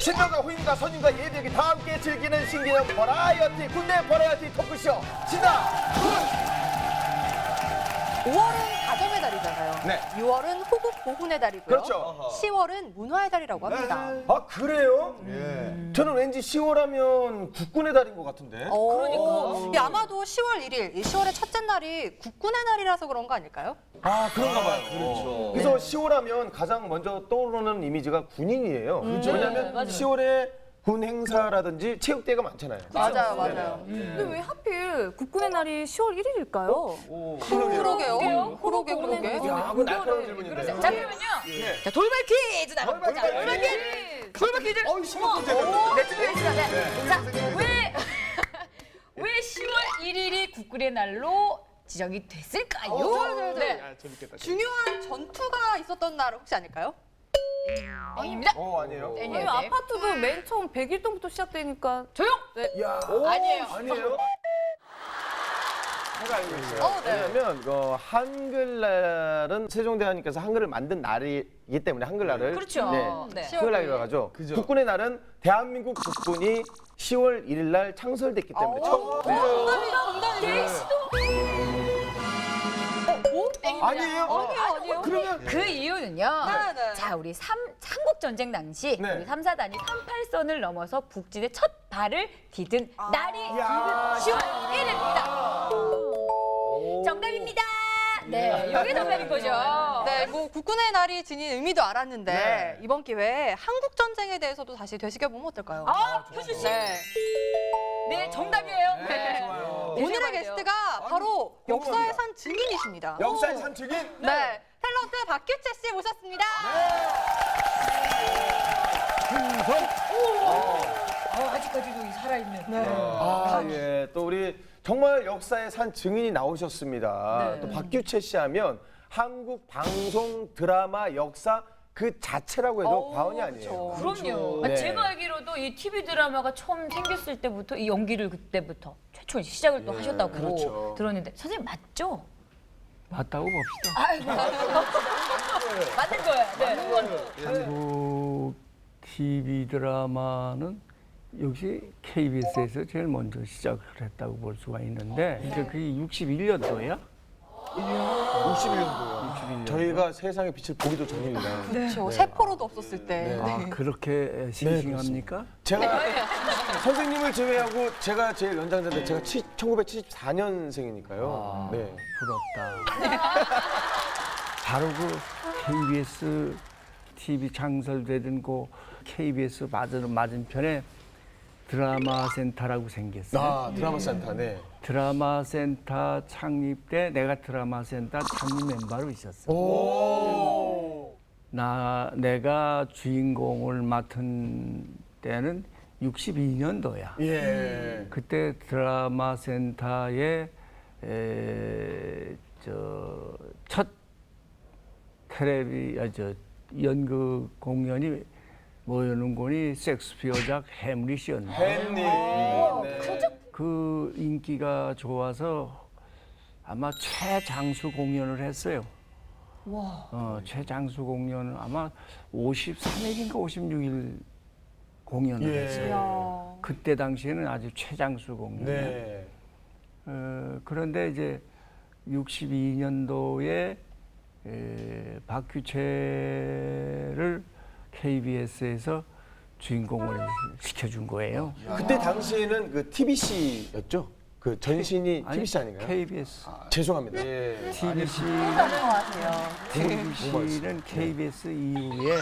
신명과 후임과 선임과 예비역이 다 함께 즐기는 신기한 버라이어티 군대 버라이어티 토크쇼 신나 5월은 가정의 달이잖아요. 네. 6월은 호국 보훈의 달이고요. 그렇죠. 10월은 문화의 달이라고 합니다. 아 그래요? 예. 저는 왠지 10월 하면 국군의 달인 것 같은데. 그러니까 아마도 10월 1일, 이 10월의 첫째 날이 국군의 날이라서 그런 거 아닐까요? 아 그런가 봐요. 그렇죠. 그래서 10월 하면 가장 먼저 떠오르는 이미지가 군인이에요. 왜냐하면 맞아요. 10월에 군 행사라든지 체육대회가 많잖아요. 맞아요, 맞아요. 근데 왜 하필 국군의 날이 10월 1일일까요? 그러게요. 그러게. 야, 그 날카로운 질문인데. 자, 그러면요. 자, 돌발 퀴즈 나갑니다. 자, 돌발 퀴즈. 돌발 퀴즈. 어이, 심한 문제가. 네, 준비했습니다. 네. 자, 왜 10월 1일이 국군의 날로 지정이 됐을까요? 네. 아, 재밌겠다. 중요한 전투가 있었던 날 혹시 아닐까요? 아닙니다. 아니에요. 땡이에요, 아니, 땡. 아파트도 맨 처음 100일동부터 시작되니까 조용! 야, 아니에요. 아니에요? 제가 알고 있어요. 네. 왜냐면 한글날은 세종대왕님께서 한글을 만든 날이기 때문에 한글날을 그렇죠. 네. 네. 한글날이라고 하죠. 국군의 날은 대한민국 국군이 10월 1일 날 창설됐기 때문에 땡입니다. 아니에요? 아니에요. 그러면 그 이유는요. 네. 자, 우리 한국 전쟁 당시 네. 우리 3사단이 38선을 넘어서 북진에 첫 발을 디딘 날이 야, 10월 1일입니다. 정답입니다. 네, 이게 정답인 거죠. 네, 뭐 국군의 날이 지닌 의미도 알았는데 네. 이번 기회에 한국 전쟁에 대해서도 다시 되새겨보면 어떨까요? 효주 씨. 네. 네, 정답이에요. 네, 좋아요. 오늘의 돼요. 게스트가 바로 역사의 산 증인이십니다. 역사의 산증인 네, 탤런트 박규채 씨 모셨습니다. 아직까지도 살아있는. 아, 예. 또 우리 정말 역사의 산 증인이 나오셨습니다. 네. 또 박규채 씨 하면 한국 방송 드라마 역사 그 자체라고 해도 과언이 아니에요. 그럼요. 네. 제가 알기로도 이 TV 드라마가 처음 생겼을 때부터 이 연기를 그때부터 최초 시작을 또 하셨다고 그렇죠. 들었는데 선생님 맞죠? 맞다고 봅시다. 맞는 거예요. 네. 한국 TV 드라마는 역시 KBS에서 제일 먼저 시작을 했다고 볼 수가 있는데 이제 그게 61년도야? 61년도요. 저희가 세상의 빛을 보기도 전입니다. 그렇죠. 세포로도 없었을 때. 아, 그렇게 싱싱합니까? 제가 선생님을 제외하고 제가 제일 연장자인데 제가 1974년생이니까요. 네. 부럽다. 바로 그 KBS TV 창설되던 그 KBS 맞은편에 드라마 센터라고 생겼어요. 아, 드라마 센터, 네. 드라마 센터 창립 때 내가 드라마 센터 창립 멤버로 있었어. 오. 내가 주인공을 맡은 때는 62년도야. 예. 그때 드라마 센터의 첫 연극 공연이 뭐였는 거니 섹스피어작 햄릿이었는데 햄릿. 네. 그 인기가 좋아서 아마 최장수 공연을 했어요. 최장수 공연은 아마 53일인가 56일 공연을 예. 했어요. 그때 당시에는 아주 최장수 공연. 네. 그런데 이제 62년도에 박규채를 KBS에서 주인공을 시켜준 거예요. 그때 당시에는 그 TBC였죠? 그 전신이 TBC 아닌가요? KBS. 죄송합니다. 예. TBC는 KBS 이후에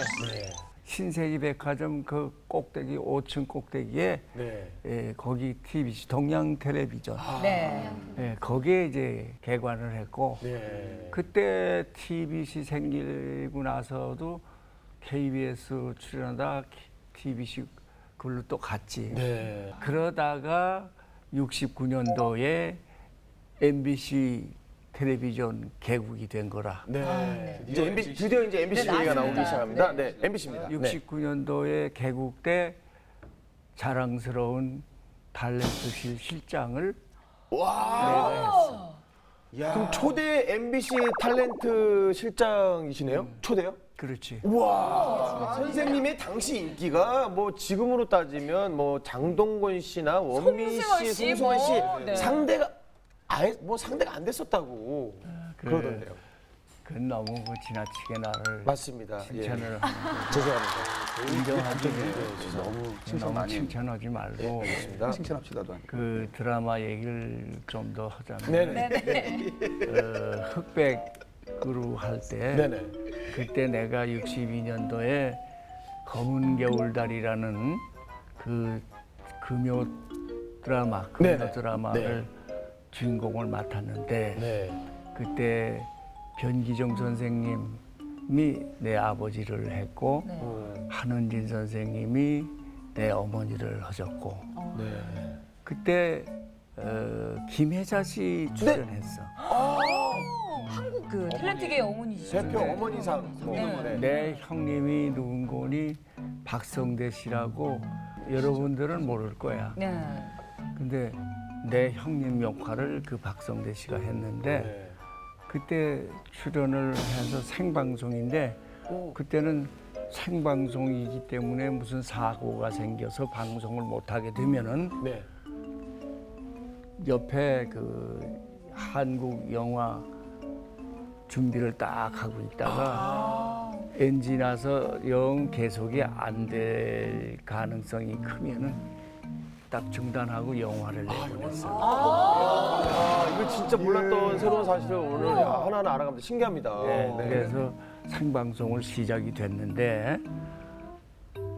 신세계 백화점 그 꼭대기 5층 꼭대기에 네. 거기 TBC 동양 텔레비전 네. 거기에 이제 개관을 했고 네. 그때 TBC 생기고 나서도 KBS 출연하다 TBC 그걸로 또 갔지. 네. 그러다가 69년도에 MBC 텔레비전 개국이 된 거라. 네. 이제 드디어 이제 MBC 얘기가 나오기 시작합니다. 네, MBC입니다. 69년도에 개국 때 자랑스러운 탤런트실 실장을 내가 했어. 그럼 초대 MBC 탤런트 실장이시네요? 초대요? 그렇지. 우와. 선생님의 당시 인기가 뭐 지금으로 따지면 뭐 장동건 씨나 원민 송승헌 씨, 씨, 송승헌 씨 뭐, 네. 상대가 아예 뭐 상대가 안 됐었다고 그러던데요. 그 너무 그 지나치게 나를 맞습니다. 칭찬을 하는 죄송합니다. 인정하지 너무 칭찬 너무 많이 칭찬하지 말고 맞습니다. 칭찬합시다도 아니고. 그 드라마 얘기를 좀 더 하자면 네네. 흑백으로 할 때 네네. 그때 내가 62년도에 검은 겨울달이라는 그 금요 드라마 네네. 드라마를 주인공을 맡았는데 네. 그때 변기정 선생님이 내 아버지를 했고 한은진 선생님이 내 어머니를 하셨고 네. 그때 김혜자 씨 출연했어. 한국 그 탤런트계의 어머니시죠. 대표 어머니상. 네. 내 형님이 누군고니 박성대 씨라고 여러분들은 모를 거야. 네. 근데 내 형님 역할을 그 박성대 씨가 했는데 네. 그때 출연을 해서 생방송인데 그때는 생방송이기 때문에 무슨 사고가 생겨서 방송을 못하게 되면은 네. 옆에 그 한국 영화 준비를 딱 하고 있다가 NG 나서 영 계속이 안 될 가능성이 크면은 딱 중단하고 영화를 내보냈어. 아, 이거 진짜 몰랐던 새로운 사실을 오늘 하나하나 알아갑니다. 신기합니다. 네, 그래서 생방송을 시작이 됐는데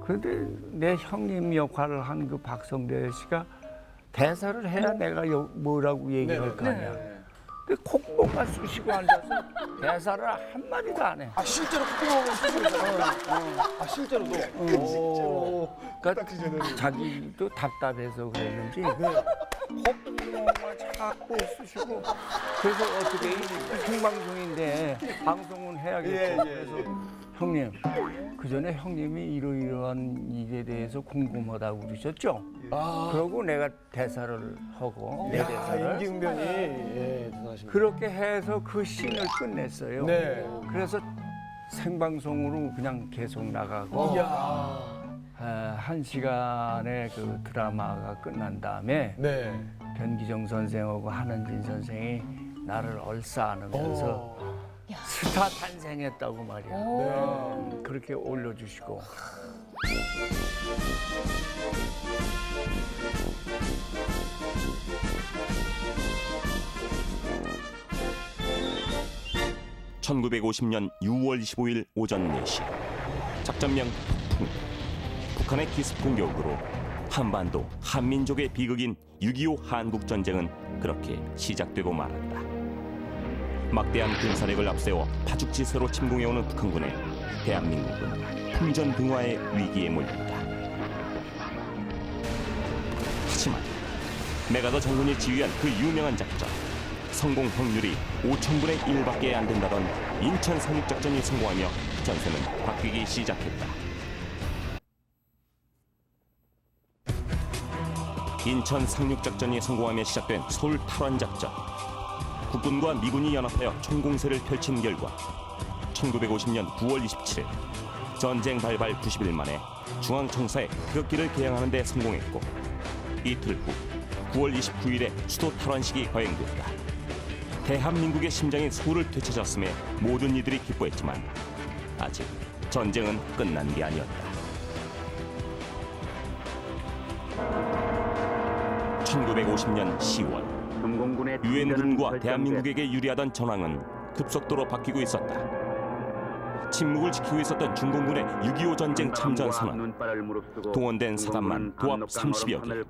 그런데 내 형님 역할을 한 그 박성대 씨가 대사를 해야 내가 뭐라고 얘기할 거 아니야. 근데 콧구멍만 쑤시고 앉아서 대사를 한마디도 안 해. 아, 실제로 콧구멍을 쑤시잖아요. 아, 실제로도? 실제로. 그러니까 자기도 답답해서 그랬는지 콧구멍만 자꾸 쑤시고 그래서 어떻게 생방송인데 방송은 해야겠고 그래서 형님 그 전에 형님이 이러이러한 일에 대해서 궁금하다고 그러셨죠? 그러고 내가 대사를 하고 내 야, 대사를 임기응변이 대단하십니다. 그렇게 해서 그 씬을 끝냈어요. 네. 그래서 생방송으로 그냥 계속 나가고 한 시간의 그 드라마가 끝난 다음에 네. 변기정 선생하고 한은진 선생이 나를 얼싸안으면서 스타 탄생했다고 말이야. 그렇게 올려주시고. (1950년 6월 25일) 오전 4시 작전명 폭풍. 북한의 기습 공격으로 한반도 한민족의 비극인 6.25 한국전쟁은 그렇게 시작되고 말았다. 막대한 군사력을 앞세워 파죽지세로 침공해오는 북한군에 대한민국은 풍전등화의 위기에 몰렸다. 하지만 메가더 장군이 지휘한 그 유명한 작전, 성공 확률이 5,000분의 1밖에 안 된다던 인천 상륙작전이 성공하며 전세는 바뀌기 시작했다. 인천 상륙작전이 성공하며 시작된 서울 탈환작전. 국군과 미군이 연합하여 총공세를 펼친 결과 1950년 9월 27일 전쟁 발발 90일 만에 중앙청사에 태극기를 개양하는 데 성공했고 이틀 후 9월 29일에 수도 탈환식이 거행됐다. 대한민국의 심장인 서울을 되찾았음에 모든 이들이 기뻐했지만 아직 전쟁은 끝난 게 아니었다. 1950년 10월 유엔군과 대한민국에게 유리하던 전황은 급속도로 바뀌고 있었다. 침묵을 지키고 있었던 중공군의 6.25 전쟁 참전 선언, 동원된 사단만 도합 30여 개,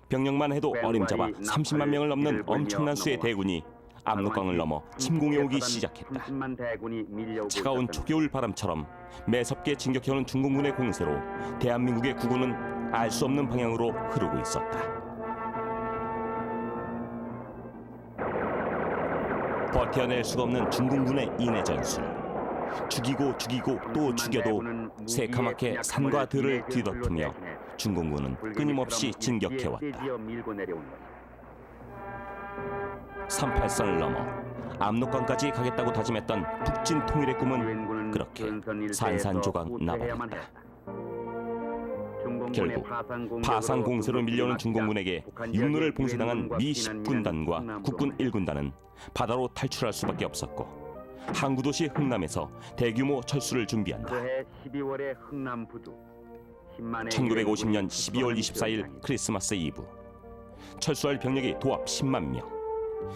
병력만 해도 어림잡아 30만 명을 넘는 엄청난 수의 대군이 압록강을 넘어 침공해오기 시작했다. 차가운 초겨울 바람처럼 매섭게 진격해오는 중공군의 공세로 대한민국의 국군은 알 수 없는 방향으로 흐르고 있었다. 버텨낼 수가 없는 중공군의 인해 전술. 죽이고 또 죽여도 새카맣게 산과 들을 뒤덮으며 중공군은 끊임없이 진격해왔다. 38선을 넘어 압록강까지 가겠다고 다짐했던 북진 통일의 꿈은 그렇게 산산조각 나버렸다. 결국 파상 공세로 밀려오는 중공군에게 육로를 봉쇄당한 미 10군단과 국군 1군단은 바다로 탈출할 수밖에 없었고 항구 도시 흥남에서 대규모 철수를 준비한다. 1950년 12월 24일 크리스마스 이브, 철수할 병력이 도합 10만 명,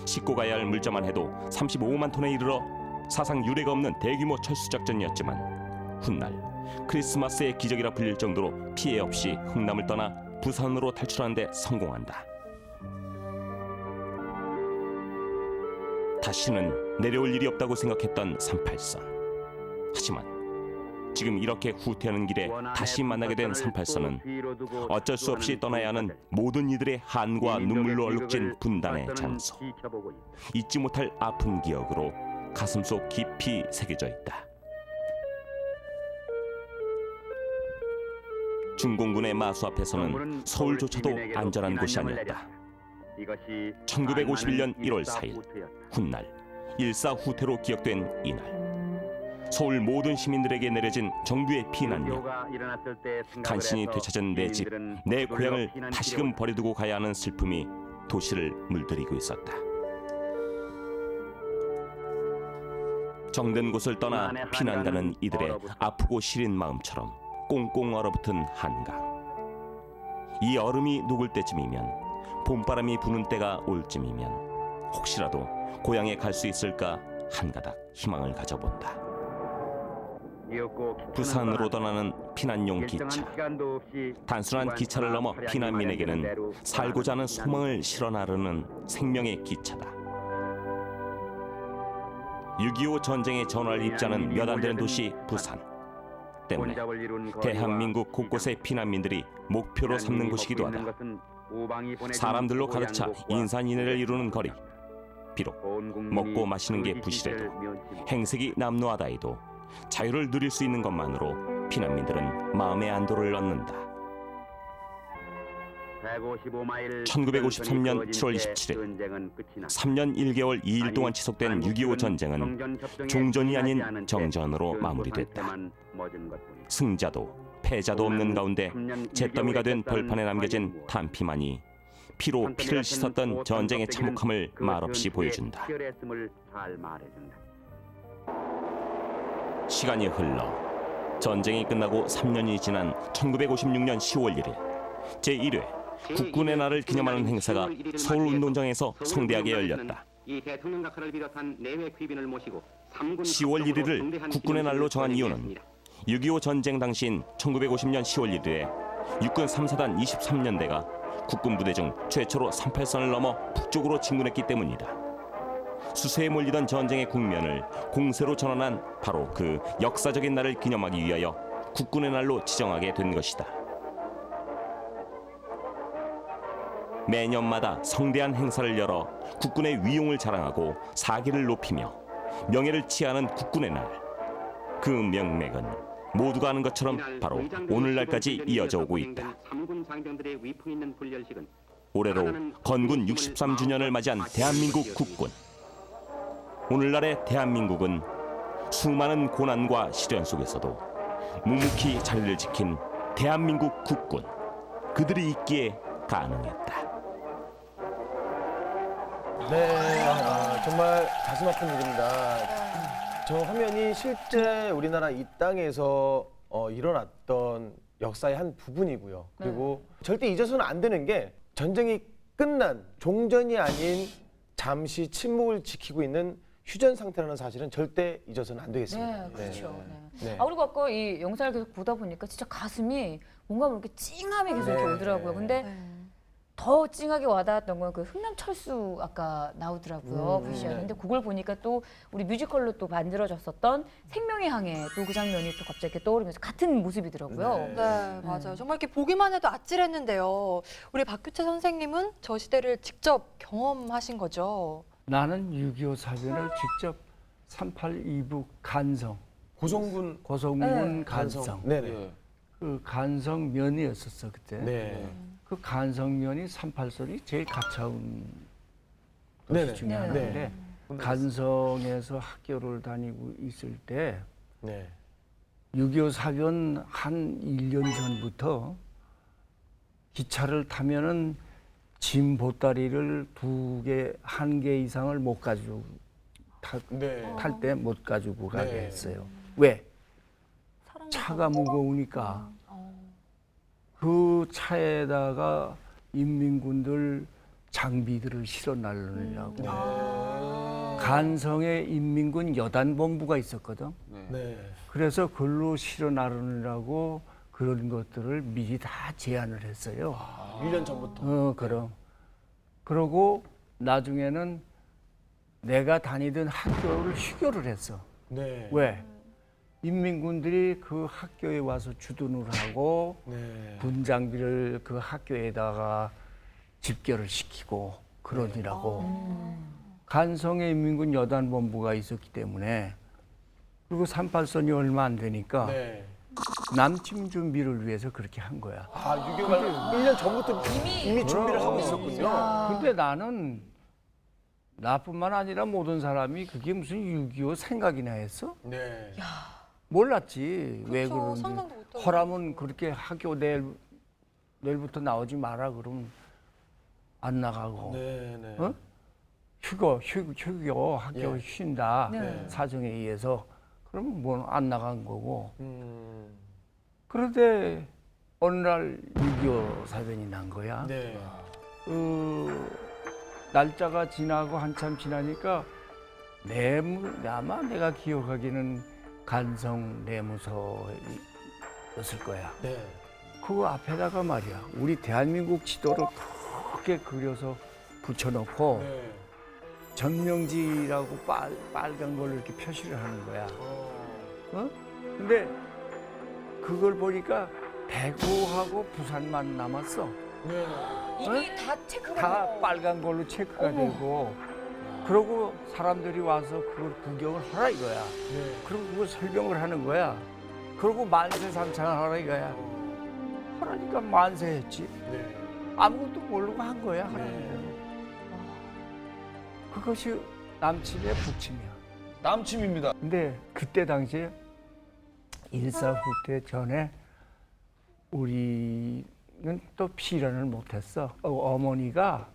싣고 가야 할 물자만 해도 35만 톤에 이르러 사상 유례가 없는 대규모 철수 작전이었지만 훗날 크리스마스의 기적이라 불릴 정도로 피해 없이 흥남을 떠나 부산으로 탈출하는 데 성공한다. 다시는 내려올 일이 없다고 생각했던 38선. 하지만 지금 이렇게 후퇴하는 길에 다시 만나게 된 38선은 어쩔 수 없이 떠나야 하는 모든 이들의 한과 눈물로 얼룩진 분단의 장소. 잊지 못할 아픈 기억으로 가슴속 깊이 새겨져 있다. 중공군의 마수 앞에서는 서울조차도 안전한 곳이 아니었다. 1951년 1월 4일 훗날 일사 후퇴로 기억된 이날, 서울 모든 시민들에게 내려진 정부의 피난령, 간신히 되찾은 내 집, 내 고향을 다시금 버려두고 가야 하는 슬픔이 도시를 물들이고 있었다. 정든 곳을 떠나 피난 가는 이들의 아프고 시린 마음처럼 꽁꽁 얼어붙은 한강. 이 얼음이 녹을 때쯤이면, 봄바람이 부는 때가 올 쯤이면 혹시라도 고향에 갈 수 있을까 한가닥 희망을 가져본다. 부산으로 떠나는 피난용 기차. 단순한 기차를 넘어 피난민에게는 살고자 하는 소망을 실어 나르는 생명의 기차다. 6.25 전쟁의 전화를 입자는 몇 안 되는 도시 부산 때문에 대한민국 곳곳의 피난민들이 목표로 삼는 곳이기도 하다. 사람들로 가득 차 인산인해를 이루는 거리. 비록 먹고 마시는 게 부실해도, 행색이 남루하다 해도 자유를 누릴 수 있는 것만으로 피난민들은 마음의 안도를 얻는다. 1953년 7월 27일, 3년 1개월 2일 동안 지속된 6.25 전쟁은 종전이 아닌 정전으로 마무리됐다. 승자도 패자도 없는 가운데 잿더미가 된 벌판에 남겨진 탄피만이 피로 피를 씻었던 전쟁의 참혹함을 말없이 보여준다. 시간이 흘러 전쟁이 끝나고 3년이 지난 1956년 10월 1일 제1회 국군의 날을 기념하는 행사가 서울운동장에서 성대하게 열렸다. 10월 1일을 국군의 날로 정한 이유는 6.25 전쟁 당시인 1950년 10월 1일에 육군 3사단 23년대가 국군 부대 중 최초로 38선을 넘어 북쪽으로 진군했기 때문이다. 수세에 몰리던 전쟁의 국면을 공세로 전환한 바로 그 역사적인 날을 기념하기 위하여 국군의 날로 지정하게 된 것이다. 매년마다 성대한 행사를 열어 국군의 위용을 자랑하고 사기를 높이며 명예를 치하는 국군의 날. 그 명맥은 모두가 아는 것처럼 바로 오늘날까지 이어져 오고 있다. 올해로 건군 63주년을 맞이한 대한민국 국군. 오늘날의 대한민국은 수많은 고난과 시련 속에서도 묵묵히 자리를 지킨 대한민국 국군. 그들이 있기에 가능했다. 네, 정말 가슴 아픈 일입니다. 저 화면이 실제 우리나라 이 땅에서 일어났던 역사의 한 부분이고요. 그리고 절대 잊어서는 안 되는 게 전쟁이 끝난 종전이 아닌 잠시 침묵을 지키고 있는 휴전 상태라는 사실은 절대 잊어서는 안 되겠습니다. 네, 그렇죠. 네. 네. 그리고 아까 이 영상을 계속 보다 보니까 진짜 가슴이 뭔가 이렇게 찡함이 계속 이렇게 네, 오더라고요. 네. 근데 더 찡하게 와닿았던 건 그 흥남철수 아까 나오더라고요. 비주얼. 네. 근데 그걸 보니까 또 우리 뮤지컬로 또 만들어졌었던 생명의 항해 또 그 장면이 또 갑자기 이렇게 떠오르면서 같은 모습이더라고요. 네. 네, 맞아요. 정말 이렇게 보기만 해도 아찔했는데요. 우리 박규채 선생님은 저 시대를 직접 경험하신 거죠. 나는 6.25 사변을 직접 38 이북 간성, 고성군 고성군 네. 간성, 네네. 그 간성면이었었어 그때. 네. 그 간성면이 38선이 제일 가까운 네네. 도시 중에 네. 하나인데 네. 간성에서 학교를 다니고 있을 때 네. 6.25 사변 한 1년 전부터 기차를 타면은 짐 보따리를 2개, 1개 이상을 못 가지고 네. 탈 때 못 가지고 가게 네. 했어요. 왜? 차가 무거우니까 그 차에다가 인민군들 장비들을 실어 날리려고 간성에 인민군 여단본부가 있었거든. 네. 그래서 그걸로 실어 나르느라고 그런 것들을 미리 다 제안을 했어요. 1년 전부터. 그럼. 그러고 나중에는 내가 다니던 학교를 휴교를 했어. 네. 왜? 인민군들이 그 학교에 와서 주둔을 하고 네. 군 장비를 그 학교에다가 집결을 시키고 그러니라고. 간성에 인민군 여단본부가 있었기 때문에 그리고 38선이 얼마 안 되니까 네. 남침 준비를 위해서 그렇게 한 거야. 아, 6.25가 1년 전부터 이미 준비를 하고 있었군요. 근데 나는 나뿐만 아니라 모든 사람이 그게 무슨 6.25 생각이나 했어? 네. 몰랐지. 왜 그렇죠. 그런지. 상상도 못하고. 허라면 그렇게 학교 내일부터 나오지 마라 그러면 안 나가고. 네, 네. 어? 휴교 학교 예. 쉰다. 네. 사정에 의해서. 그러면 뭐 안 나간 거고. 그런데 어느 날 6.25 사변이 난 거야. 네. 날짜가 지나고 한참 지나니까 아마 내가 기억하기는 간성 내무서였을 거야. 네. 그 앞에다가 말이야 우리 대한민국 지도를 크게 그려서 붙여놓고 네. 전명지라고 빨간 걸로 이렇게 표시를 하는 거야. 근데 그걸 보니까 대구하고 부산만 남았어. 네. 이미 다 체크가 다 되고. 빨간 걸로 체크가 되고 그러고 사람들이 와서 그걸 구경을 하라 이거야. 네. 그리고 그걸 설명을 하는 거야. 그리고 만세상창을 하라 이거야. 하라니까 만세했지. 네. 아무것도 모르고 한 거야. 하라니까. 그것이 남침의 부침이야. 남침입니다. 근데 그때 당시에 일사후퇴 전에 우리는 또 피련을 못했어. 어머니가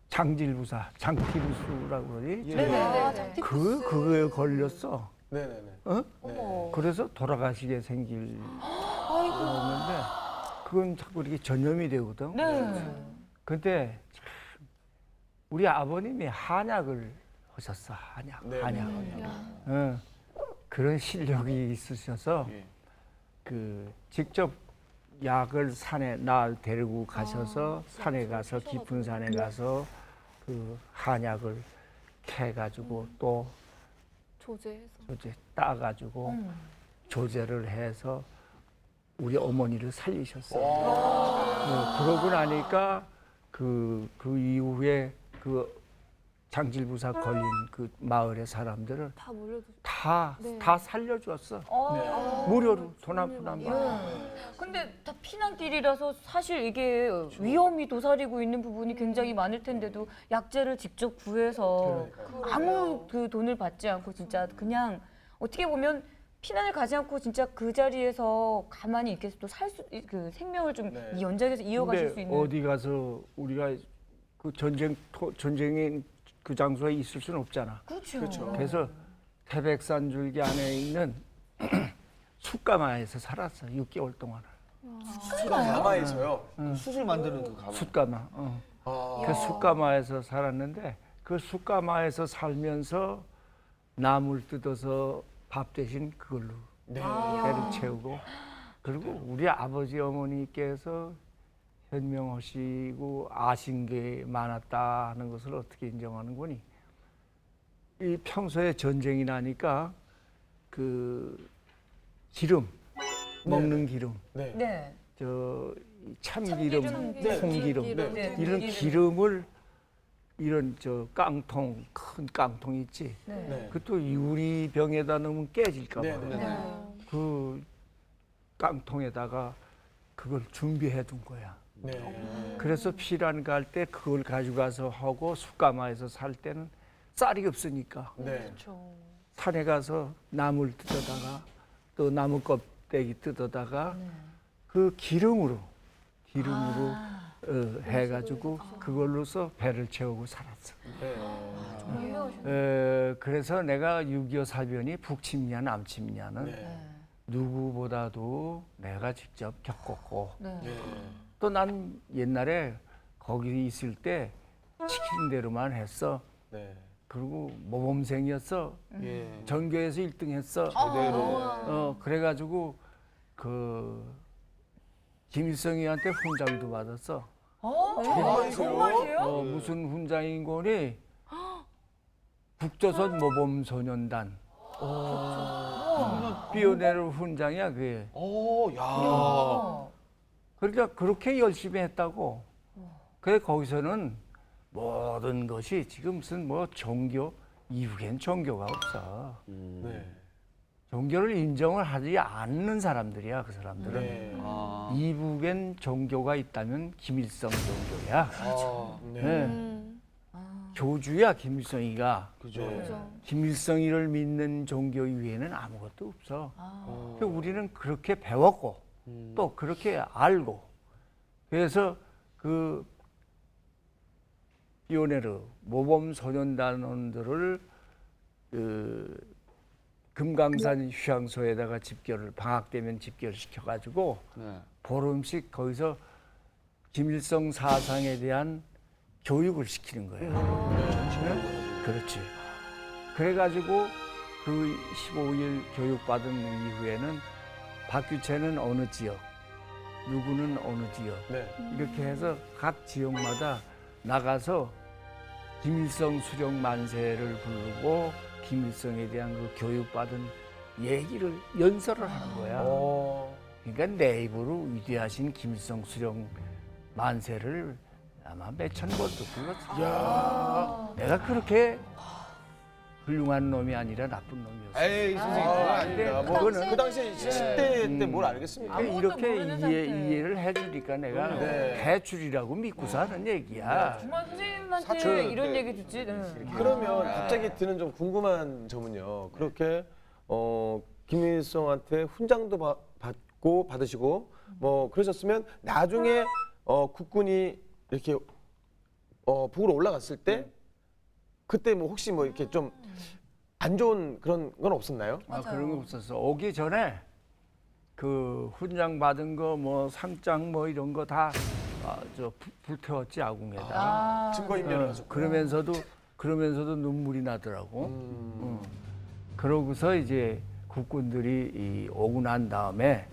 장질부사, 장티부수라고 그러지. 네네네. 그거에 걸렸어. 네네네. 어? 어머. 그래서 돌아가시게 생길 아이고. 거였는데 그건 자꾸 이렇게 전염이 되거든. 네. 근데 참 우리 아버님이 한약을 하셨어. 한약. 네. 한약. 그런 실력이 있으셔서 예. 그 직접 약을 산에 날 데리고 가셔서 산에 가서 깊은 산에 가서 그 한약을 캐가지고 또 조제해서. 이제 따가지고 조제를 해서 우리 어머니를 살리셨어요. 그러고 나니까 그 이후에 그 장질부사 걸린 그 마을의 사람들을 다 몰려도. 다 네. 살려줬어. 무료로 돈 한 푼 안 받고. 근데 다 피난길이라서 사실 이게 위험이 도사리고 있는 부분이 굉장히 많을 텐데도 약재를 직접 구해서 아무 그 돈을 받지 않고 진짜 그냥 어떻게 보면 피난을 가지 않고 진짜 그 자리에서 가만히 있겠어 또 그 생명을 좀 네. 이 연장해서 이어가실 수 근데 있는. 어디 가서 우리가 그 전쟁의 그 장소에 있을 수는 없잖아. 그렇죠. 그렇죠. 그래서 태백산 줄기 안에 있는 숯가마에서 살았어. 6개월 동안. 가마에서요. 수술 만드는 그 가방. 숯가마. 아. 그 숯가마에서 살았는데 그 숯가마에서 살면서 나물 뜯어서 밥 대신 그걸로 네. 배를 채우고 그리고 우리 아버지 어머니께서 현명하시고 아신 게 많았다 하는 것을 어떻게 인정하는 거니? 이 평소에 전쟁이 나니까 그 기름 먹는 기름, 네. 네. 저 참기름, 참기름, 콩기름 네. 이런 기름을 이런 저 깡통 큰 깡통 있지. 네. 네. 그것도 유리병에다 넣으면 깨질까 봐. 네, 네, 네. 그 깡통에다가 그걸 준비해 둔 거야. 네. 그래서 피난 갈 때 그걸 가져가서 하고 숯가마에서 살 때는 쌀이 없으니까 네. 그렇죠. 산에 가서 나무를 뜯어다가 또 나무 껍데기 뜯어다가 그 기름으로 해가지고 그걸로서 배를 채우고 살았어. 그래서 내가 6.25 사변이 북침이냐 남침이냐는 네. 누구보다도 내가 직접 겪었고 네. 또 난 옛날에 거기 있을 때 시키는 대로만 했어. 네. 그리고 모범생이었어. 예. 전교에서 1등 했어. 제대로. 그래가지고 그 김일성이한테 훈장도 받았어. 정말이에요? 무슨 훈장인 거니? 북조선 모범소년단. 피오네르 훈장이야 그게. 오, 야. 그러니까 그렇게 열심히 했다고. 그래 거기서는 모든 것이 지금 무슨 뭐 종교 이후엔 종교가 없어. 네. 종교를 인정을 하지 않는 사람들이야 그 사람들은. 네. 이북엔 종교가 있다면 김일성 종교야. 네. 네. 교주야 김일성이가. 그죠. 김일성이를 믿는 종교 이외에는 아무것도 없어. 그래서 우리는 그렇게 배웠고 또 그렇게 알고 그래서 그 피오네르 모범 소년단원들을 그 금강산 휴양소에다가 집결을 방학 되면 집결을 시켜가지고 보름씩 거기서 김일성 사상에 대한 교육을 시키는 거예요. 네? 그렇지. 그래가지고 그 15일 교육받은 이후에는 박규체는 어느 지역, 누구는 어느 지역 네. 이렇게 해서 각 지역마다 나가서 김일성 수령 만세를 부르고 김일성에 대한 그 교육받은 얘기를 연설을 하는 거야. 그러니까 내 입으로 위대하신 김일성 수령 만세를 아마 몇천 번 듣고 내가 그렇게 훌륭한 놈이 아니라 나쁜 놈이었어. 에이 선생님 그건 아닙니다. 뭐 그거는 그 당시에 10대 때 뭘 알겠습니까? 아무것도 이렇게 모르는 상태. 이해를 해주니까 내가 네. 대출이라고 믿고서 하는 얘기야. 정말 선생님한테 사촌 이런 때 얘기 듣지? 네. 그러면 갑자기 드는 좀 궁금한 점은요. 그렇게 김일성한테 훈장도 받고 받으시고 뭐 그러셨으면 나중에 국군이 이렇게 북으로 올라갔을 때 그때 뭐 혹시 뭐 이렇게 좀 안 좋은 그런 건 없었나요? 그런 거 없었어. 오기 전에 그 훈장 받은 거 뭐 상장 뭐 이런 거 다 불태웠지 아궁에다. 증거인멸을 하셨고. 그러면서도 눈물이 나더라고. 그러고서 이제 국군들이 오고 난 다음에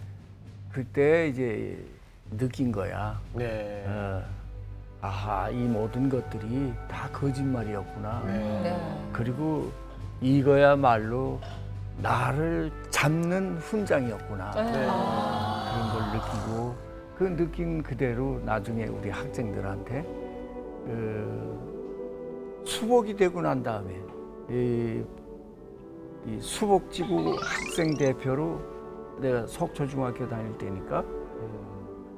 그때 이제 느낀 거야. 네. 아하, 이 모든 것들이 다 거짓말이었구나. 네. 그리고 이거야말로 나를 잡는 훈장이었구나. 그런 걸 느끼고 그 느낀 그대로 나중에 우리 학생들한테 수복이 되고 난 다음에 이 수복지구 학생 대표로 내가 속초중학교 다닐 때니까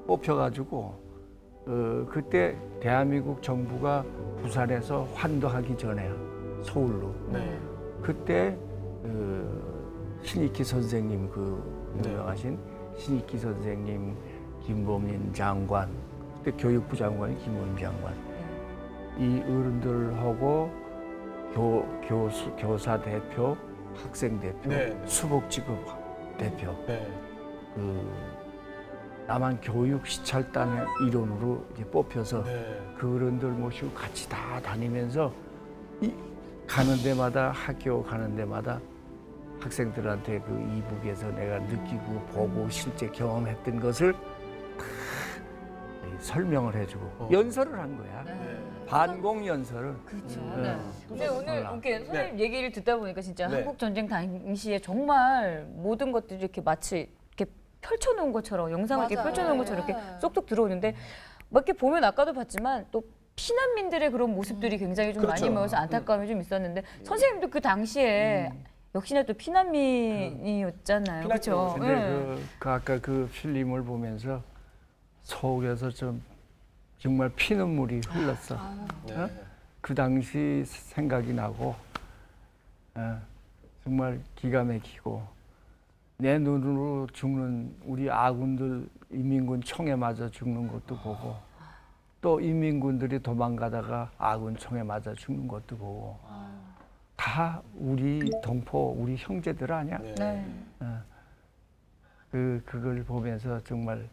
뽑혀가지고 그때 대한민국 정부가 부산에서 환도하기 전에 서울로 네. 그때 신익희 선생님 그 유명하신 신익희 선생님, 김범인 장관 그때 교육부 장관이 김범인 장관 이 어른들하고 교사 대표, 학생 대표, 네. 수복지구 대표 네. 그 남한 교육 시찰단의 일원으로 이제 뽑혀서 네. 그 어른들 모시고 같이 다 다니면서 가는 데마다 학교 가는 데마다 학생들한테 그 이북에서 내가 느끼고 보고 실제 경험했던 것을 다 설명을 해주고 연설을 한 거야. 반공 연설을. 그렇죠. 네. 네. 근데 오늘 이렇게 선생님 얘기를 듣다 보니까 진짜 네. 한국 전쟁 당시에 정말 모든 것들이 이렇게 마치 이렇게 펼쳐놓은 것처럼 영상을 이렇게 맞아요. 펼쳐놓은 것처럼 네. 이렇게 쏙쏙 들어오는데 막 이렇게 보면 아까도 봤지만 또 피난민들의 그런 모습들이 굉장히 좀 그렇죠. 많이 모여서 안타까움이 좀 있었는데 선생님도 그 당시에 역시나 또 피난민이었잖아요. 그렇죠. 근데 그 아까 그 필름을 보면서 속에서 좀 정말 피눈물이 흘렀어. 네. 어? 그 당시 생각이 나고 정말 기가 막히고 내 눈으로 죽는 우리 아군들 인민군 총에 맞아 죽는 것도 보고 또 인민군들이 도망가다가 아군 총에 맞아 죽는 것도 보고 다 우리 동포, 우리 형제들 아니야? 네. 그걸 보면서 정말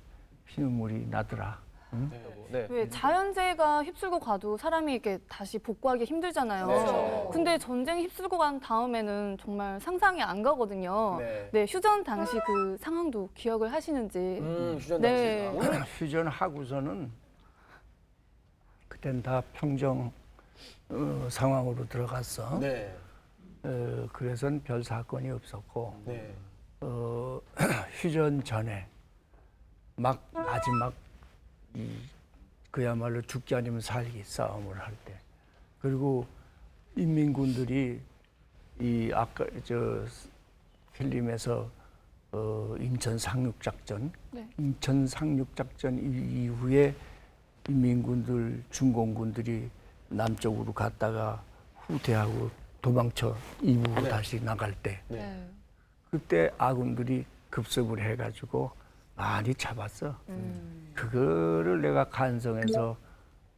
피눈물이 나더라. 응? 네. 왜 자연재해가 휩쓸고 가도 사람이 이렇게 다시 복구하기 힘들잖아요. 네. 근데 전쟁이 휩쓸고 간 다음에는 정말 상상이 안 가거든요. 네, 휴전 당시 그 상황도 기억을 하시는지. 휴전 네. 휴전하고서는 그땐 다 평정 상황으로 들어갔어. 네. 그래서는 별 사건이 없었고 네. 휴전 전에 마지막 그야말로 죽기 아니면 살기 싸움을 할 때 그리고 인민군들이 이 아까 저 필름에서 인천 상륙작전 네. 인천 상륙작전 이후에 인민군들 중공군들이 남쪽으로 갔다가 후퇴하고 도망쳐 이북으로 다시 나갈 때 네. 그때 아군들이 급습을 해가지고 많이 잡았어. 그거를 내가 간성해서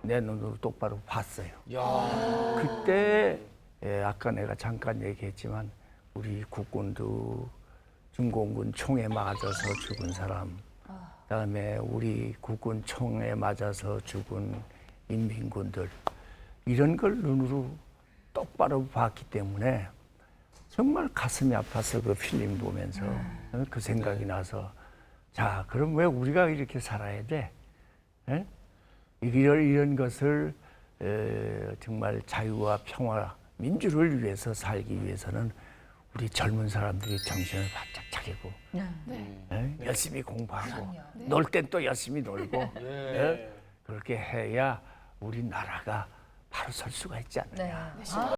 내 눈으로 똑바로 봤어요. 그때 아까 내가 잠깐 얘기했지만 우리 국군도 중공군 총에 맞아서 죽은 사람, 그다음에 우리 국군 총에 맞아서 죽은 인민군들 이런 걸 눈으로 똑바로 봤기 때문에 정말 가슴이 아팠어 그 필름 보면서 그 생각이 나서 자 그럼 왜 우리가 이렇게 살아야 돼? 에? 이런 것을 정말 자유와 평화 민주를 위해서 살기 위해서는 우리 젊은 사람들이 정신을 바짝 차리고 열심히 공부하고 놀 땐 또 열심히 놀고 에? 그렇게 해야 우리 나라가 바로 설 수가 있지 않느냐.